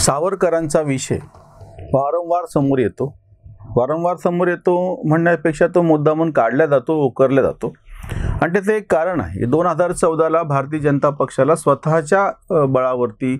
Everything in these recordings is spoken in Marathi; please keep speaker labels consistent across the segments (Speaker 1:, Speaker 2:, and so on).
Speaker 1: सावरकरांचा विषय वारंवार समोर येतो. म्हणण्यापेक्षा तो मुद्दामून काढला जातो, उकरला जातो. आणि त्याचं एक कारण आहे. 2014ला भारतीय जनता पक्षाला स्वतःच्या बळावरती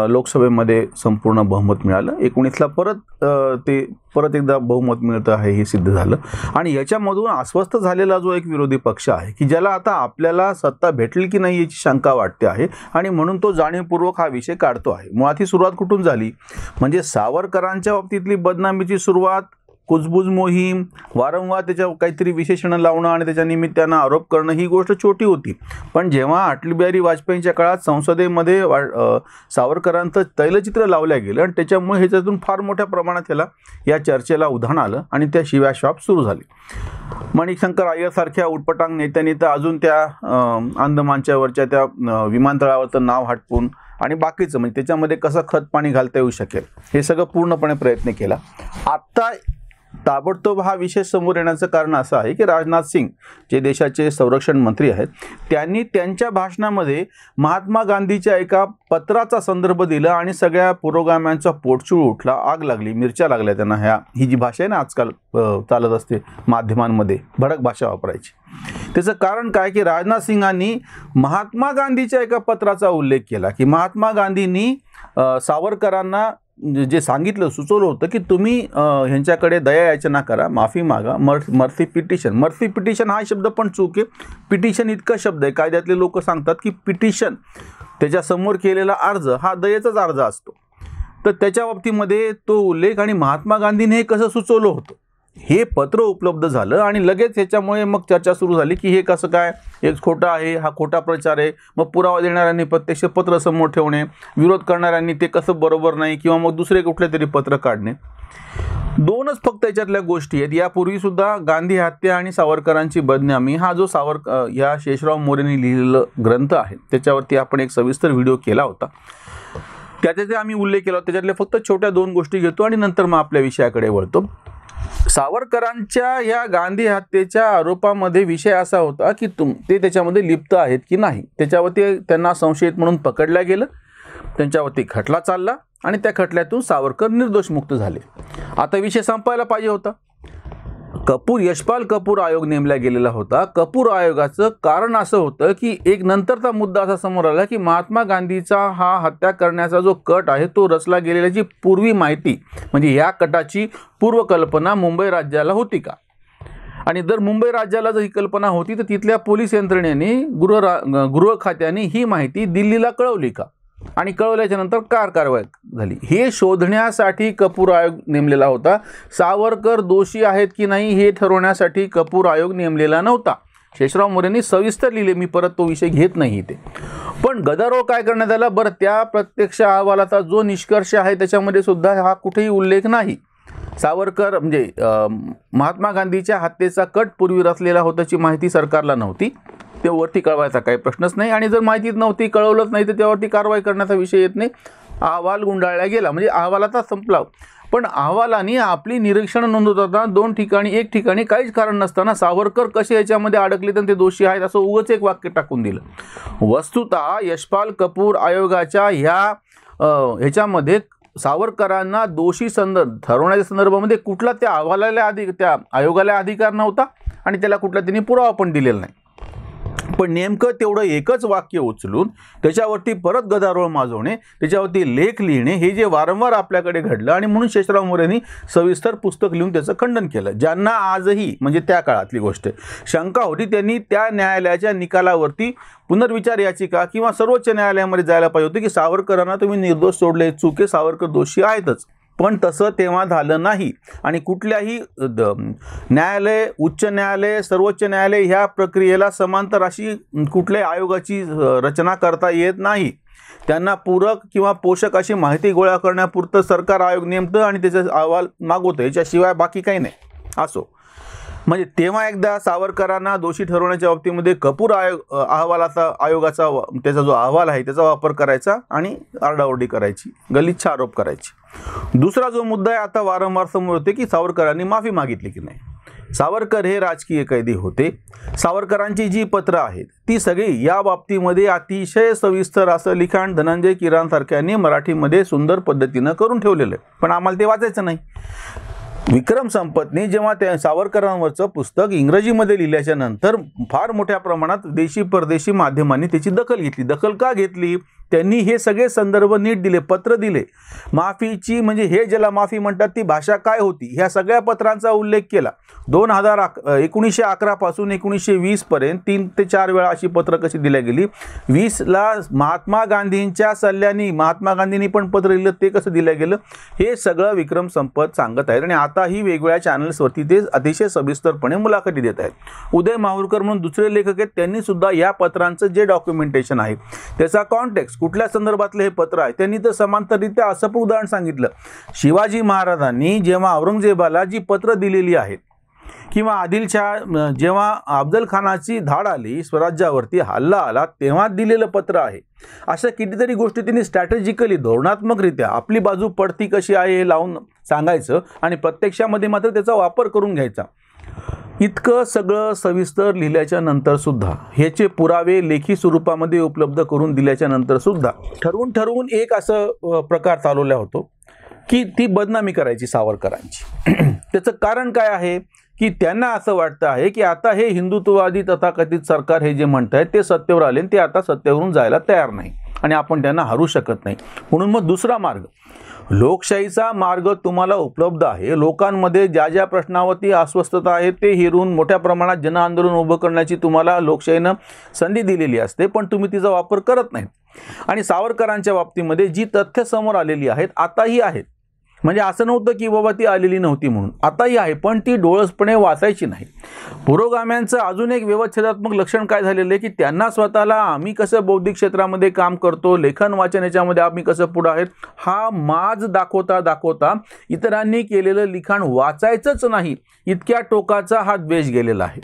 Speaker 1: लोकसभेमध्ये संपूर्ण बहुमत मिळालं. 19ला परत एकदा बहुमत मिळतं आहे हे सिद्ध झालं. आणि याच्यामधून अस्वस्थ झालेला जो एक विरोधी पक्ष आहे की ज्याला आता आपल्याला सत्ता भेटेल की नाही याची शंका वाटते आहे आणि म्हणून तो जाणीवपूर्वक हा विषय काढतो आहे. मुळात ही सुरुवात कुठून झाली म्हणजे सावरकरांच्या बाबतीतली बदनामीची सुरुवात, कुजबुज मोहीम, वारंवार त्याच्या काहीतरी विशेषणं लावणं आणि त्याच्या निमित्तानं आरोप करणं ही गोष्ट छोटी होती. पण जेव्हा अटल बिहारी वाजपेयींच्या काळात संसदेमध्ये सावरकरांचं तैलचित्र लावलं गेलं आणि त्याच्यामुळे ह्याच्यातून फार मोठ्या प्रमाणात या चर्चेला उधाण आलं आणि त्या शिव्याश्वाप सुरू झाली. मणिशंकर अय्यरसारख्या उटपटांग नेत्यांनी तर अजून त्या अंदमानच्या वरच्या त्या विमानतळावरचं नाव हटवून आणि बाकीचं म्हणजे त्याच्यामध्ये कसं खत पाणी घालता येऊ शकेल हे सगळं पूर्णपणे प्रयत्न केला. आत्ता ताबडतोब हा विषय समोर येण्याचं कारण असं आहे की राजनाथ सिंग जे देशाचे संरक्षण मंत्री आहेत त्यांनी त्यांच्या भाषणामध्ये महात्मा गांधीच्या एका पत्राचा संदर्भ दिला आणि सगळ्या पुरोगाम्यांचा पोटचूळ उठला, आग लागली, मिरच्या लागल्या त्यांना. ही जी भाषा आहे ना आजकाल चालत असते माध्यमांमध्ये भडक भाषा वापरायची. त्याचं कारण काय की राजनाथ सिंगांनी महात्मा गांधीच्या एका पत्राचा उल्लेख केला की महात्मा गांधींनी सावरकरांना जे सांगितलं, सुचवलं होतं की तुम्ही ह्यांच्याकडे दया याचना करा, माफी मागा, मर्सी पिटिशन हा शब्द पण चूक आहे. पिटिशन इतका शब्द आहे, कायद्यातले लोक सांगतात की पिटिशन त्याच्यासमोर केलेला अर्ज हा दयेचाच अर्ज असतो. तर त्याच्या बाबतीमध्ये तो उल्लेख आणि महात्मा गांधींनी हे कसं सुचवलं होतं हे पत्र उपलब्ध झालं आणि लगेच ह्याच्यामुळे मग चर्चा सुरू झाली की हे कसं काय, एक खोटा आहे, हा खोटा प्रचार आहे. मग पुरावा देणाऱ्यांनी प्रत्यक्ष पत्र समोर ठेवणे, विरोध करणाऱ्यांनी ते कसं बरोबर नाही किंवा मग दुसरे कुठले तरी पत्र काढणे. दोनच फक्त याच्यातल्या गोष्टी आहेत. यापूर्वीसुद्धा गांधी हत्या आणि सावरकरांची बदनामी हा जो या शेषराव मोरेंनी लिहिलेला ग्रंथ आहे त्याच्यावरती आपण एक सविस्तर व्हिडिओ केला होता. त्याचे आम्ही उल्लेख केला होता. त्याच्यातल्या फक्त छोट्या दोन गोष्टी घेतो आणि नंतर मग आपल्या विषयाकडे वळतो. सावरकरांच्या या गांधी हत्येच्या आरोपामध्ये विषय असा होता की ते त्याच्यामध्ये लिप्त आहेत की नाही, त्याच्यावरती त्यांना संशयित म्हणून पकडलं गेलं, त्यांच्यावरती खटला चालला आणि त्या खटल्यातून सावरकर निर्दोष मुक्त झाले. आता विषय संपायला पाहिजे होता. यशपाल कपूर आयोग नेमला गेलेला होता. कपूर आयोगाचं कारण असं होतं की एक नंतरचा मुद्दा असा समोर आला की महात्मा गांधीचा हा हत्या करण्याचा जो कट आहे तो रचला गेलेल्याची पूर्वी माहिती म्हणजे या कटाची पूर्वकल्पना मुंबई राज्याला होती का, आणि जर मुंबई राज्याला जर ही कल्पना होती तर तिथल्या पोलीस यंत्रणेने गृह खात्याने ही माहिती दिल्लीला कळवली का आणि कळवल्याच्या नंतर कारवाई झाली हे शोधण्यासाठी कपूर आयोग नेमलेला होता. सावरकर दोषी आहेत की नाही हे ठरवण्यासाठी कपूर आयोग नेमलेला नव्हता. शेषराव मोरेंनी सविस्तर लिहिले, मी परत तो विषय घेत नाही इथे. पण गदारोळ काय करण्यात आला बरं, त्या प्रत्यक्ष अहवालाचा जो निष्कर्ष आहे त्याच्यामध्ये सुद्धा हा कुठेही उल्लेख नाही. सावरकर म्हणजे महात्मा गांधीच्या हत्येचा कट पूर्वी रचलेला होताची माहिती सरकारला नव्हती, ते वरती कळवायचा काही प्रश्नच नाही. आणि जर माहितीच नव्हती, कळवलंच नाही तर त्यावरती कारवाई करण्याचा विषय येत नाही. अहवाल गुंडाळला गेला म्हणजे अहवालाचा संपला. पण अहवालाने आपली निरीक्षण नोंदवताना एक ठिकाणी काहीच कारण नसताना सावरकर कसे याच्यामध्ये अडकले तर ते दोषी आहेत असं उगाच एक वाक्य टाकून दिलं. वस्तुतः यशपाल कपूर आयोगाच्या ह्याच्यामध्ये सावरकरांना दोषी ठरवण्याच्या संदर्भामध्ये कुठला त्या आयोगाला अधिकार नव्हता आणि त्याला कुठला त्यांनी पुरावा पण दिलेला नाही. पण नेमकं तेवढं एकच वाक्य उचलून त्याच्यावरती परत गदारोळ माजवणे, त्याच्यावरती लेख लिहिणे हे जे वारंवार आपल्याकडे घडलं आणि म्हणून शेषराव मोरेंनी सविस्तर पुस्तक लिहून त्याचं खंडन केलं. ज्यांना आजही म्हणजे त्या काळातली गोष्ट शंका होती त्यांनी त्या न्यायालयाच्या निकालावरती पुनर्विचार याचिका किंवा सर्वोच्च न्यायालयामध्ये जायला पाहिजे होते की सावरकरांना तुम्ही निर्दोष सोडले, चुके, सावरकर दोषी आहेतच. पण तसं तेव्हा झालं नाही आणि कुठल्याही न्यायालय, उच्च न्यायालय, सर्वोच्च न्यायालय ह्या प्रक्रियेला समांतर अशी कुठल्याही आयोगाची रचना करता येत नाही. त्यांना पूरक किंवा पोषक अशी माहिती गोळा करण्यापुरतं सरकार आयोग नेमतं आणि त्याचा अहवाल मागवतं, याच्याशिवाय बाकी काही नाही. असो म्हणजे तेव्हा एकदा सावरकरांना दोषी ठरवण्याच्या बाबतीमध्ये कपूर आयोगाचा त्याचा जो अहवाल आहे त्याचा वापर करायचा आणि आरडाओरडी करायची, गलिच्छ आरोप करायची. दुसरा जो मुद्दा आहे आता वारंवार समोर होते की सावरकरांनी माफी मागितली की नाही. सावरकर हे राजकीय कैदी होते. सावरकरांची जी पत्र आहेत ती सगळी या बाबतीमध्ये अतिशय सविस्तर असं लिखाण धनंजय किराणसारख्यांनी मराठीमध्ये सुंदर पद्धतीनं करून ठेवलेलं आहे, पण आम्हाला ते वाचायचं नाही. विक्रम संपतने जेव्हा त्या सावरकरांवरचं पुस्तक इंग्रजीमध्ये लिहिल्याच्या नंतर फार मोठ्या प्रमाणात देशी परदेशी माध्यमांनी त्याची दखल घेतली. दखल का घेतली? त्यांनी हे सगळे संदर्भ नीट दिले, पत्र दिले. माफीची म्हणजे हे ज्याला माफी म्हणतात ती भाषा काय होती ह्या सगळ्या पत्रांचा उल्लेख केला. 1911 पासून 1920 पर्यंत 3 ते 4 वेळा अशी पत्र कशी दिल्या गेली. 20ला महात्मा गांधींच्या सल्ल्याने महात्मा गांधींनी पण पत्र लिहिलं, ते कसं दिलं गेलं हे सगळं विक्रम संपत सांगत आहेत. आणि आताही वेगवेगळ्या चॅनल्सवरती ते अतिशय सविस्तरपणे मुलाखती देत आहेत. उदय माहुरकर म्हणून दुसरे लेखक आहेत, त्यांनी सुद्धा या पत्रांचं जे डॉक्युमेंटेशन आहे त्याचा कॉन्टेक्स्ट कुठल्या संदर्भातलं हे पत्र आहे त्यांनी तर समांतररित्या असं उदाहरण सांगितलं. शिवाजी महाराजांनी जेव्हा औरंगजेबाला जी पत्र दिलेली आहेत किंवा आदिलशाह जेव्हा अफजल खानाची धाड आली, स्वराज्यावरती हल्ला आला तेव्हा दिलेलं पत्र आहे. अशा कितीतरी गोष्टी त्यांनी स्ट्रॅटेजिकली धोरणात्मकरित्या आपली बाजू पडती कशी आहे हे लावून सांगायचं आणि प्रत्यक्षामध्ये मात्र त्याचा वापर करून घ्यायचा. इतकं सगळं सविस्तर लिहिल्याच्या नंतर सुद्धा ह्याचे पुरावे लेखी स्वरूपामध्ये उपलब्ध करून दिल्याच्या नंतर सुद्धा ठरवून एक असं प्रकार चालवला होतो की ती बदनामी करायची सावरकरांची. त्याचं कारण काय आहे की त्यांना असं वाटतं आहे की आता हे हिंदुत्ववादी तथाकथित सरकार हे जे म्हणत आहेत ते सत्तेवर आले, ते आता सत्तेवरून जायला तयार नाही आणि आपण त्यांना हरू शकत नाही. म्हणून मग दुसरा मार्ग, लोकशाहीचा मार्ग तुम्हाला उपलब्ध आहे. लोकांमध्ये ज्या ज्या प्रश्नावरती अस्वस्थता आहे ते हेरून मोठ्या प्रमाणात जन आंदोलन उभं करण्याची तुम्हाला लोकशाहीनं संधी दिलेली असते, पण तुम्ही तिचा वापर करत नाही. आणि सावरकरांच्या बाबतीमध्ये जी तथ्य समोर आलेली आहेत आताही आहेत, म्हणजे असं नव्हतं की बाबा ती आलेली नव्हती म्हणून, आताही आहे, पण ती डोळसपणे वाचायची नाही. पुरोगाम्यांचं अजून एक व्यवच्छेदात्मक लक्षण काय झालेलं आहे की त्यांना स्वतःला आम्ही कसं बौद्धिक क्षेत्रामध्ये काम करतो, लेखन वाचन याच्यामध्ये आम्ही कसं पुढं आहेत हा माज दाखवता इतरांनी केलेलं लिखाण वाचायचंच नाही इतक्या टोकाचा हा द्वेष गेलेला आहे.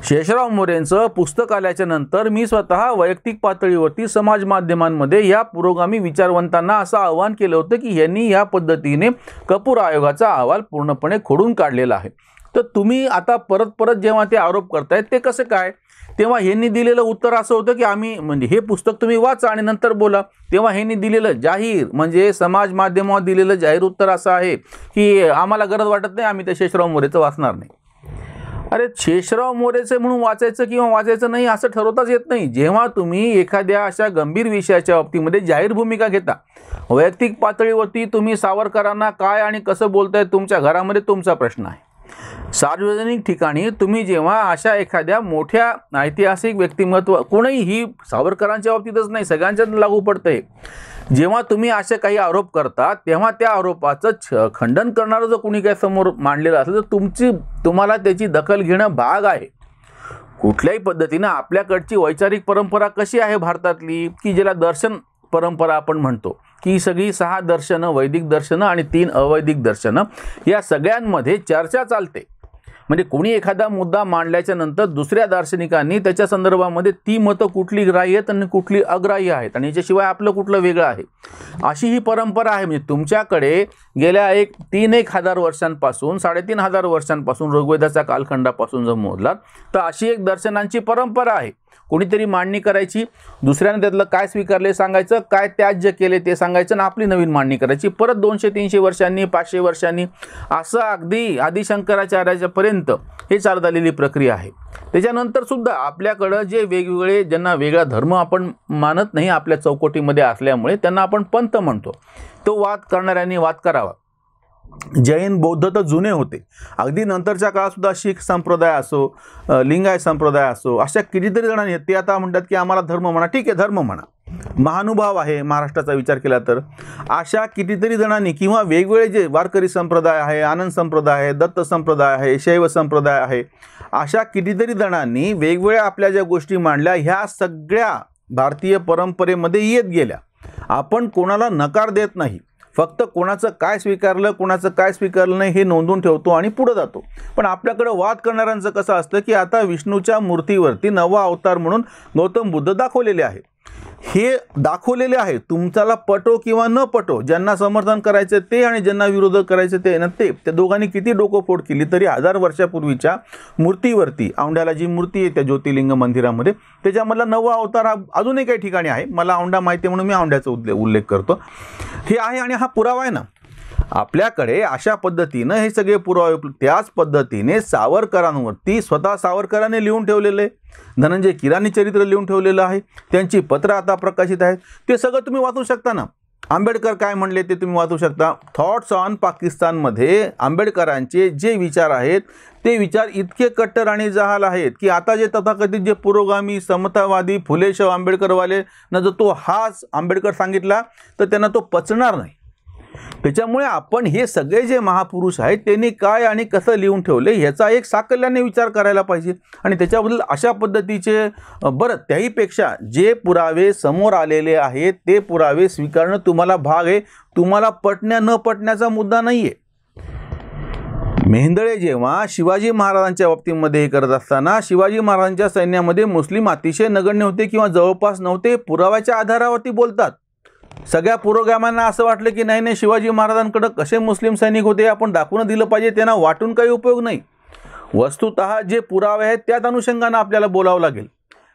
Speaker 1: शेषराव मोरेंचं पुस्तक आल्याच्या नंतर मी स्वतः वैयक्तिक पातळीवरती समाज माध्यमांमध्ये या पुरोगामी विचारवंतांना असं आवाहन केलं होतं की यांनी या पद्धतीने कपूर आयोगाचा अहवाल पूर्णपणे खोडून काढलेला आहे. तर तुम्ही आता परत जेव्हा ते आरोप करतायत ते कसं काय, तेव्हा ह्यांनी दिलेलं उत्तर असं होतं की आम्ही म्हणजे हे पुस्तक तुम्ही वाचा आणि नंतर बोला. तेव्हा ह्यांनी दिलेलं जाहीर म्हणजे समाज माध्यमावर दिलेलं जाहीर उत्तर असं आहे की आम्हाला गरज वाटत नाही, आम्ही त्या शेषराव मोरेचं वाचणार नाही. अरे शेषराव मोरेचे म्हणून वाचायचं किंवा वाचायचं नाही असं ठरवताच येत नाही. जेव्हा तुम्ही एखाद्या अशा गंभीर विषयाच्या बाबतीमध्ये जाहीर भूमिका घेता, वैयक्तिक पातळीवरती तुम्ही सावरकरांना काय आणि कसं बोलताय तुमच्या घरामध्ये तुमचा प्रश्न आहे. सार्वजनिक ठिकाणी तुम्ही जेव्हा अशा एखाद्या मोठ्या ऐतिहासिक व्यक्तिमत्व, कोणीही सावरकरांच्या बाबतीतच नाही सगळ्यांच्याच लागू पडतंय, जेव्हा तुम्ही असे काही आरोप करता तेव्हा त्या आरोपाचं खंडन करणारं जर कोणी काय समोर मांडलेलं असेल तर तुम्हाला त्याची दखल घेणं भाग आहे. कुठल्याही पद्धतीनं आपल्याकडची वैचारिक परंपरा कशी आहे भारतातली की ज्याला दर्शन परंपरा आपण म्हणतो की सगळी 6 दर्शनं, वैदिक दर्शनं आणि 3 अवैदिक दर्शनं, या सगळ्यांमध्ये चर्चा चालते. म्हणजे कोणी एखादा मुद्दा मांडल्याच्या नंतर दुसऱ्या दार्शनिकांनी त्याच्या संदर्भामध्ये ती मतं कुठली ग्राह्य आहेत आणि कुठली अग्राह्य आहेत आणि याच्याशिवाय आपलं कुठलं वेगळं आहे, अशी ही परंपरा आहे. म्हणजे तुमच्याकडे गेल्या 3,000 वर्षांपासून 3,500 वर्षांपासून ऋग्वेदाच्या कालखंडापासून जर मोजलात तर अशी एक दर्शनांची परंपरा आहे. कोणीतरी मांडणी करायची, दुसऱ्याने त्यातलं काय स्वीकारले सांगायचं, काय त्याज्य केले ते सांगायचं आणि आपली नवीन मांडणी करायची. परत 200-300 वर्षांनी 500 वर्षांनी असं अगदी आदिशंकराचार्याच्यापर्यंत हे चालत आलेली प्रक्रिया आहे. त्याच्यानंतर सुद्धा आपल्याकडं जे वेगवेगळे ज्यांना वेगळा धर्म आपण मानत नाही आपल्या चौकटीमध्ये असल्यामुळे त्यांना आपण पंथ म्हणतो, तो वाद करणाऱ्यांनी वाद करावा. जैन बौद्ध तर जुने होते, अगदी नंतरच्या काळात सुद्धा शीख संप्रदाय असो, लिंगायत संप्रदाय असो, अशा कितीतरी जणांनी ते आता म्हणतात की आम्हाला धर्म म्हणा. ठीक आहे, धर्म म्हणा. महानुभाव आहे महाराष्ट्राचा विचार केला तर अशा कितीतरी जणांनी किंवा वेगवेगळे जे वारकरी संप्रदाय आहे, आनंद संप्रदाय आहे, दत्त संप्रदाय आहे, शैव संप्रदाय आहे, अशा कितीतरी जणांनी वेगवेगळ्या आपल्या ज्या गोष्टी मांडल्या ह्या सगळ्या भारतीय परंपरेमध्ये येत गेल्या. आपण कोणाला नकार देत नाही, फक्त कोणाचं काय स्वीकारलं कोणाचं काय स्वीकारलं नाही हे नोंदवून ठेवतो आणि पुढे जातो. पण आपल्याकडे वाद करणाऱ्यांचं कसं असतं की आता विष्णूच्या मूर्तीवरती 9वा अवतार म्हणून गौतम बुद्ध दाखवलेले आहे. हे दाखवलेले आहे. तुमच्याला पटो किंवा न पटो, ज्यांना समर्थन करायचं ते आणि ज्यांना विरोध करायचं ते ना ते, त्या दोघांनी किती डोकोफोड केली तरी 1000 वर्षापूर्वीच्या मूर्तीवरती, औंढ्याला जी मूर्ती आहे त्या ज्योतिर्लिंग मंदिरामध्ये, त्याच्यामधला 9वा अवतार हा अजूनही काही ठिकाणी आहे. मला औंढा माहिती आहे म्हणून मी औंढ्याचा उल्लेख करतो. हे आहे आणि हा पुरावा आहे ना आपल्याकडे. अशा पद्धतीनं हे सगळे पुरावे, त्याच पद्धतीने सावरकरांवरती स्वतः सावरकरांनी लिहून ठेवलेलं आहे. धनंजय कीरांनी चरित्र लिहून ठेवलेलं आहे. त्यांची पत्र आता प्रकाशित आहेत. ते सगळं तुम्ही वाचू शकता ना. आंबेडकर काय म्हणले ते तुम्ही वाचू शकता. थॉट्स ऑन पाकिस्तानमध्ये आंबेडकरांचे जे विचार आहेत ते विचार इतके कट्टर आणि जहाल आहेत की आता जे तथाकथित जे पुरोगामी समतावादी फुले शाहू आंबेडकरवाले ना जर तो हाच आंबेडकर सांगितला तर त्यांना तो पचणार नाही. त्याच्यामुळे आपण हे सगळे जे महापुरुष आहेत त्यांनी काय आणि कसं लिहून ठेवले ह्याचा एक साकल्याने विचार करायला पाहिजे. आणि त्याच्याबद्दल अशा पद्धतीचे बरं, त्याहीपेक्षा जे पुरावे समोर आलेले आहेत ते पुरावे स्वीकारणं तुम्हाला भाग आहे. तुम्हाला पटण्या न पटण्याचा मुद्दा नाही आहे. मेहेंदळे जेव्हा शिवाजी महाराजांच्या बाबतीमध्ये हे करत असताना शिवाजी महाराजांच्या सैन्यामध्ये मुस्लिम अतिशय नगण्य होते किंवा जवळपास नव्हते, पुराव्याच्या आधारावरती बोलतात. सगळ्या पुरोगामांना असं वाटलं की नाही नाही शिवाजी महाराजांकडे कसे मुस्लिम सैनिक होते आपण दाखवून दिलं पाहिजे, त्यांना वाटून काही उपयोग नाही. वस्तुतः जे पुरावे आहेत त्याच अनुषंगानं आपल्याला बोलावं लागेल.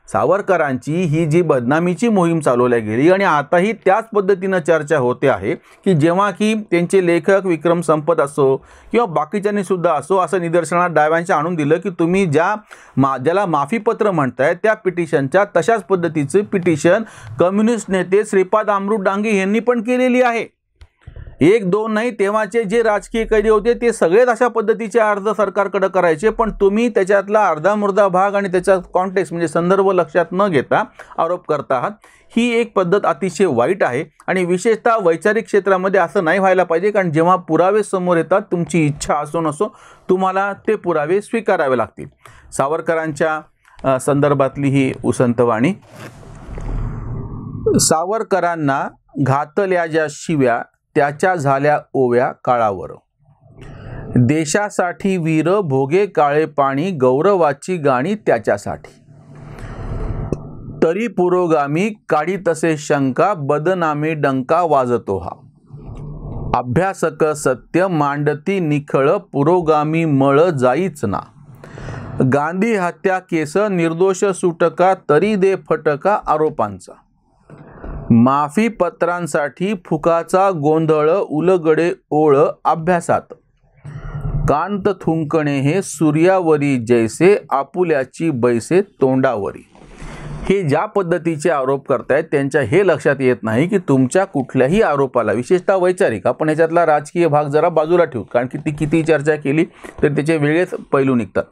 Speaker 1: सावरकरांची ही जी बदनामीची मोहीम चालवल्या गेली आणि आताही त्याच पद्धतीनं चर्चा होते आहे की जेव्हा की त्यांचे लेखक विक्रम संपत असो किंवा बाकीच्यांनी सुद्धा असो असं निदर्शनात डाव्यांच्या आणून दिलं की तुम्ही ज्याला माफीपत्र म्हणताय त्या पिटिशनच्या तशाच पद्धतीचं पिटिशन कम्युनिस्ट नेते श्रीपाद अमृत डांगे यांनी पण केलेली आहे. 1-2 नाही, तेव्हाचे जे राजकीय कैदी होते ते सगळेच अशा पद्धतीचे अर्ज सरकारकडे करायचे. पण तुम्ही त्याच्यातला अर्धामुर्धा भाग आणि त्याचा कॉन्टेक्स्ट म्हणजे संदर्भ लक्षात न घेता आरोप करता आहात. ही एक पद्धत अतिशय वाईट आहे आणि विशेषतः वैचारिक क्षेत्रामध्ये असं नाही व्हायला पाहिजे. कारण जेव्हा पुरावे समोर येतात तुमची इच्छा असो नसो तुम्हाला ते पुरावे स्वीकारावे लागतील. सावरकरांच्या संदर्भातली ही उसंतवाणी. सावरकरांना घातल्या ज्या शिव्या त्याच्या झाल्या ओव्या काळावर, देशासाठी वीर भोगे काळे पाणी, गौरवाची गाणी त्याच्यासाठी. तरी पुरोगामी काढी तसे शंका, बदनामी डंका वाजतो हा. अभ्यासक सत्य मांडती निखळ, पुरोगामी मळ जाईच ना. गांधी हत्या केस निर्दोष सुटका, तरी दे फटका आरोपांचा. माफी पत्रांसाठी फुकाचा गोंधळ, उलगडे ओळ अभ्यासात. कांत थुंकणे हे सूर्यावरी जैसे, आपुल्याची बैसे तोंडावरी. हे ज्या पद्धतीचे आरोप करतायत त्यांच्या हे लक्षात येत नाही की तुमच्या कुठल्याही आरोपाला, विशेषतः वैचारिक, आपण ह्याच्यातला राजकीय भाग जरा बाजूला ठेवू कारण की ती किती चर्चा केली तर त्याचे वेगळेच पैलू निघतात.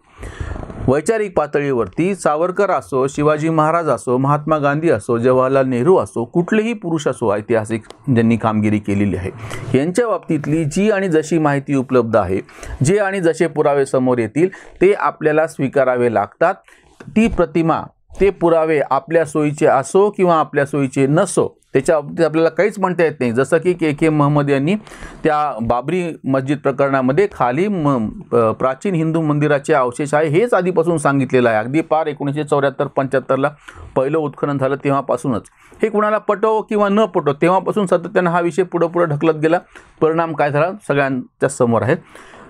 Speaker 1: वैचारिक पातळीवरती सावरकर असो, शिवाजी महाराज असो, महात्मा गांधी असो, जवाहरलाल नेहरू असो, कुठलेही पुरुष असो ऐतिहासिक ज्यांनी कामगिरी केलेली आहे, यांच्या बाबतीतली जी आणि जशी माहिती उपलब्ध आहे, जे आणि जसे पुरावे समोर येतील ते आपल्याला स्वीकारावे लागतात. ती प्रतिमा, ते पुरावे आपल्या सोयीचे असो किंवा आपल्या सोयीचे नसो त्याच्या बाबतीत आपल्याला काहीच म्हणता येत नाही. जसं की के महम्मद यांनी त्या बाबरी मस्जिद प्रकरणामध्ये खाली प्राचीन हिंदू मंदिराचे अवशेष आहे हेच आधीपासून सांगितलेलं आहे. अगदी पार 1974-75ला पहिलं उत्खनन झालं तेव्हापासूनच. हे कुणाला पटो किंवा न पटो तेव्हापासून सातत्यानं हा विषय पुढे ढकलत गेला. परिणाम काय झाला सगळ्यांच्या समोर आहे.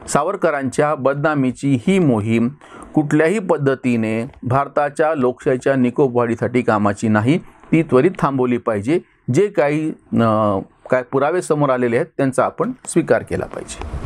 Speaker 1: सावरकरांच्या बदनामीची ही मोहीम कुठल्याही पद्धतीने भारताच्या लोकशाहीच्या निकोपवाढीसाठी कामाची नाही. ती त्वरित थांबवली पाहिजे. जे काही पुरावे समोर आलेले आहेत त्यांचा आपण स्वीकार केला पाहिजे.